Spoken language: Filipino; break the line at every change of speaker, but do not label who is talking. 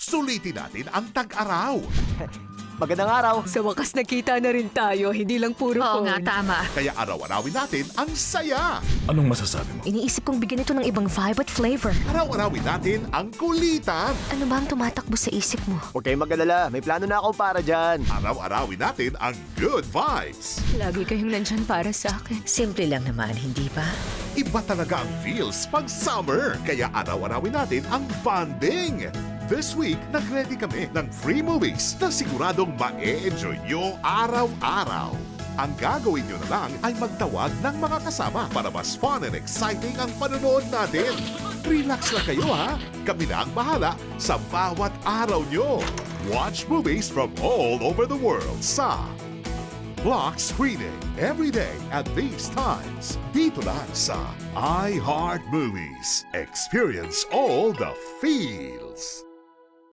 Sulitin natin ang tag-araw.
Magandang araw.
Sa wakas nakita na rin tayo, hindi lang puro
Oo
phone.
nga, tama.
Kaya araw-arawin natin ang saya.
Anong masasabi mo?
Iniisip kong bigyan ito ng ibang vibe at flavor.
Araw-arawin natin ang kulitan.
Ano ba ang tumatakbo sa isip mo?
Huwag kayong mag-alala. May plano na ako para dyan.
Araw-arawin natin ang good vibes.
Lagi kayong nandyan para sa akin.
Simple lang naman, hindi ba?
Iba talaga ang feels pag summer. Kaya araw-arawin natin ang bonding. This week, nag-ready kami ng free movies na siguradong ma-enjoy nyo araw-araw. Ang gagawin nyo na lang ay magtawag ng mga kasama para mas fun and exciting ang panonood natin. Relax lang kayo ha. Kami na ang bahala sa bawat araw nyo. Watch movies from all over the world sa Block Screening every day at these times. Dito lang sa iHeart Movies. Experience all the feels.